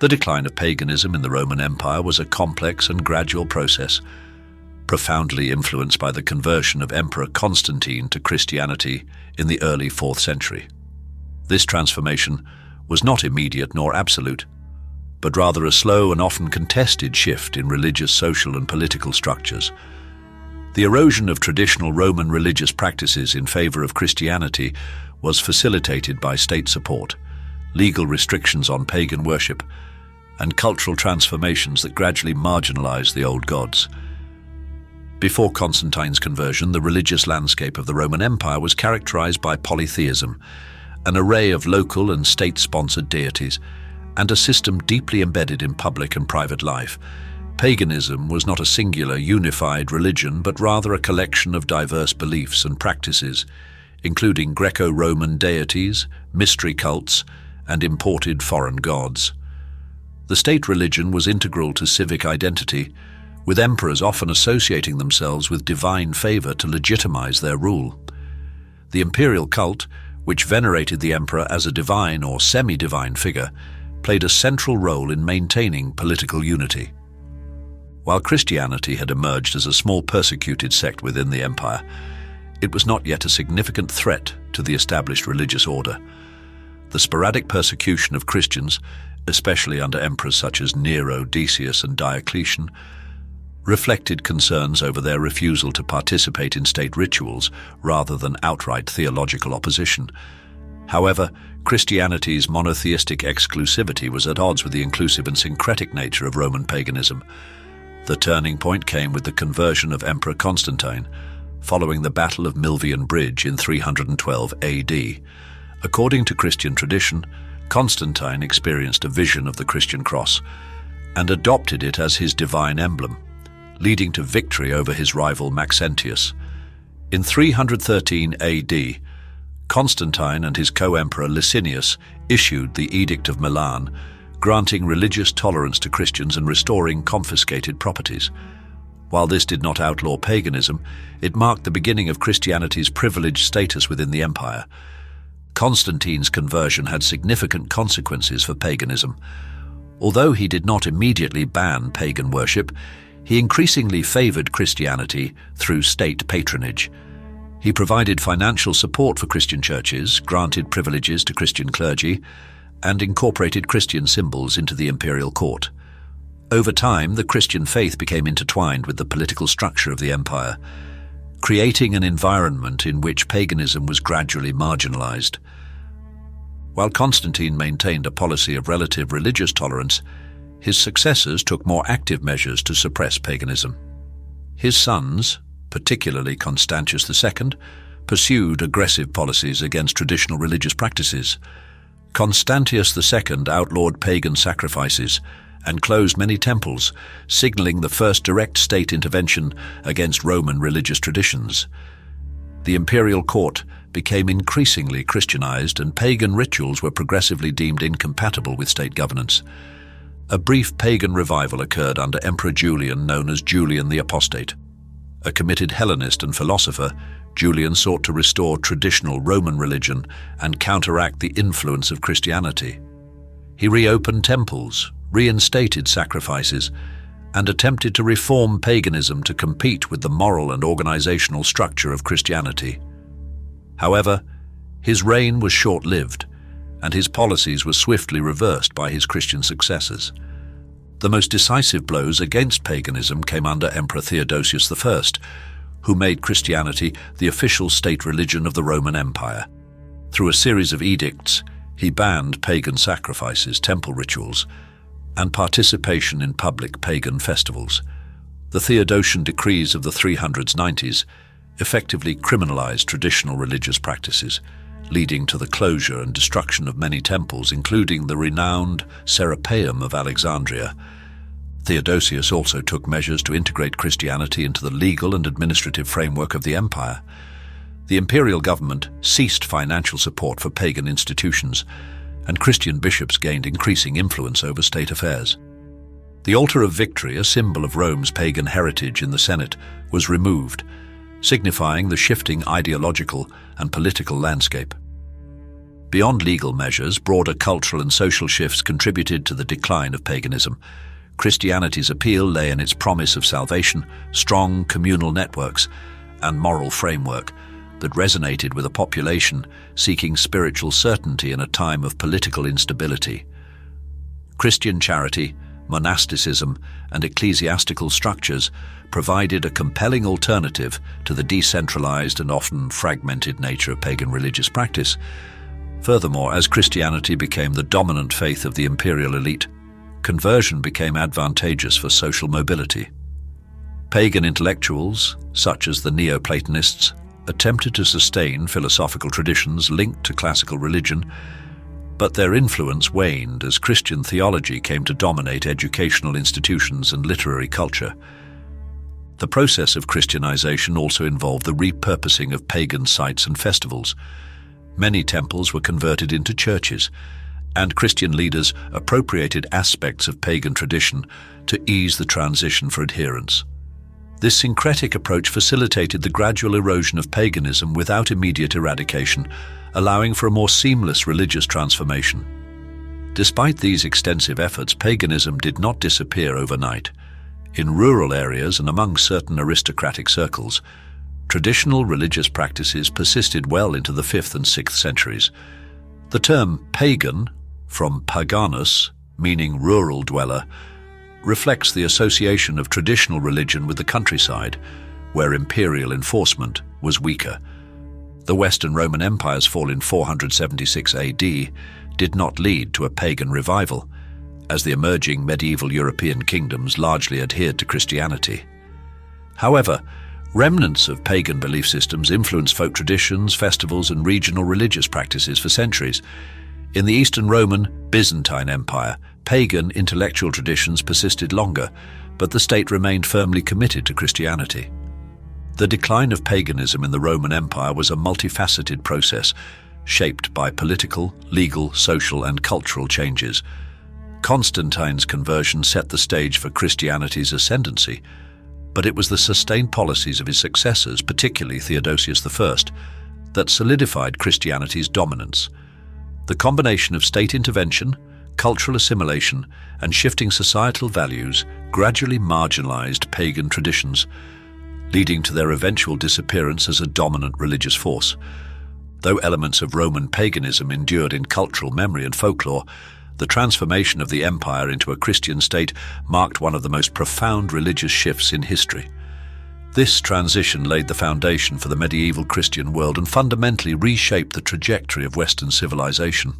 The decline of paganism in the Roman Empire was a complex and gradual process, profoundly influenced by the conversion of Emperor Constantine to Christianity in the early 4th century. This transformation was not immediate nor absolute, but rather a slow and often contested shift in religious, social, and political structures. The erosion of traditional Roman religious practices in favor of Christianity was facilitated by state support, legal restrictions on pagan worship, and cultural transformations that gradually marginalized the old gods. Before Constantine's conversion, the religious landscape of the Roman Empire was characterized by polytheism, an array of local and state-sponsored deities, and a system deeply embedded in public and private life. Paganism was not a singular, unified religion, but rather a collection of diverse beliefs and practices, including Greco-Roman deities, mystery cults, and imported foreign gods. The state religion was integral to civic identity, with emperors often associating themselves with divine favor to legitimize their rule. The imperial cult, which venerated the emperor as a divine or semi-divine figure, played a central role in maintaining political unity. While Christianity had emerged as a small persecuted sect within the empire, it was not yet a significant threat to the established religious order. The sporadic persecution of Christians, especially under emperors such as Nero, Decius, and Diocletian, reflected concerns over their refusal to participate in state rituals rather than outright theological opposition. However, Christianity's monotheistic exclusivity was at odds with the inclusive and syncretic nature of Roman paganism. The turning point came with the conversion of Emperor Constantine, following the Battle of Milvian Bridge in 312 AD. According to Christian tradition, Constantine experienced a vision of the Christian cross and adopted it as his divine emblem, leading to victory over his rival Maxentius. In 313 AD, Constantine and his co-emperor Licinius issued the Edict of Milan, granting religious tolerance to Christians and restoring confiscated properties. While this did not outlaw paganism, it marked the beginning of Christianity's privileged status within the empire. Constantine's conversion had significant consequences for paganism. Although he did not immediately ban pagan worship, he increasingly favored Christianity through state patronage. He provided financial support for Christian churches, granted privileges to Christian clergy, and incorporated Christian symbols into the imperial court. Over time, the Christian faith became intertwined with the political structure of the empire, creating an environment in which paganism was gradually marginalized. While Constantine maintained a policy of relative religious tolerance, his successors took more active measures to suppress paganism. His sons, particularly Constantius II, pursued aggressive policies against traditional religious practices. Constantius II outlawed pagan sacrifices and closed many temples, signaling the first direct state intervention against Roman religious traditions. The imperial court became increasingly Christianized, and pagan rituals were progressively deemed incompatible with state governance. A brief pagan revival occurred under Emperor Julian, known as Julian the Apostate. A committed Hellenist and philosopher, Julian sought to restore traditional Roman religion and counteract the influence of Christianity. He reopened temples, reinstated sacrifices, and attempted to reform paganism to compete with the moral and organizational structure of Christianity. However, his reign was short-lived, and his policies were swiftly reversed by his Christian successors. The most decisive blows against paganism came under Emperor Theodosius I, who made Christianity the official state religion of the Roman Empire. Through a series of edicts, he banned pagan sacrifices, temple rituals, and participation in public pagan festivals. The Theodosian decrees of the 390s effectively criminalized traditional religious practices, leading to the closure and destruction of many temples, including the renowned Serapeum of Alexandria. Theodosius also took measures to integrate Christianity into the legal and administrative framework of the empire. The imperial government ceased financial support for pagan institutions, and Christian bishops gained increasing influence over state affairs. The altar of victory, a symbol of Rome's pagan heritage in the Senate, was removed, signifying the shifting ideological and political landscape. Beyond legal measures, broader cultural and social shifts contributed to the decline of paganism. Christianity's appeal lay in its promise of salvation, strong communal networks, and moral framework that resonated with a population seeking spiritual certainty in a time of political instability. Christian charity, monasticism, and ecclesiastical structures provided a compelling alternative to the decentralized and often fragmented nature of pagan religious practice. Furthermore, as Christianity became the dominant faith of the imperial elite, conversion became advantageous for social mobility. Pagan intellectuals, such as the Neoplatonists, attempted to sustain philosophical traditions linked to classical religion, but their influence waned as Christian theology came to dominate educational institutions and literary culture. The process of Christianization also involved the repurposing of pagan sites and festivals. Many temples were converted into churches, and Christian leaders appropriated aspects of pagan tradition to ease the transition for adherents. This syncretic approach facilitated the gradual erosion of paganism without immediate eradication, allowing for a more seamless religious transformation. Despite these extensive efforts, paganism did not disappear overnight. In rural areas and among certain aristocratic circles, traditional religious practices persisted well into the 5th and 6th centuries. The term pagan, from paganus, meaning rural dweller, reflects the association of traditional religion with the countryside, where imperial enforcement was weaker. The Western Roman Empire's fall in 476 AD did not lead to a pagan revival, as the emerging medieval European kingdoms largely adhered to Christianity. However, remnants of pagan belief systems influenced folk traditions, festivals, and regional religious practices for centuries. In the Eastern Roman Byzantine Empire, pagan intellectual traditions persisted longer, but the state remained firmly committed to Christianity. The decline of paganism in the Roman Empire was a multifaceted process, shaped by political, legal, social, and cultural changes. Constantine's conversion set the stage for Christianity's ascendancy, but it was the sustained policies of his successors, particularly Theodosius I, that solidified Christianity's dominance. The combination of state intervention, cultural assimilation, and shifting societal values gradually marginalized pagan traditions, leading to their eventual disappearance as a dominant religious force. Though elements of Roman paganism endured in cultural memory and folklore, the transformation of the empire into a Christian state marked one of the most profound religious shifts in history. This transition laid the foundation for the medieval Christian world and fundamentally reshaped the trajectory of Western civilization.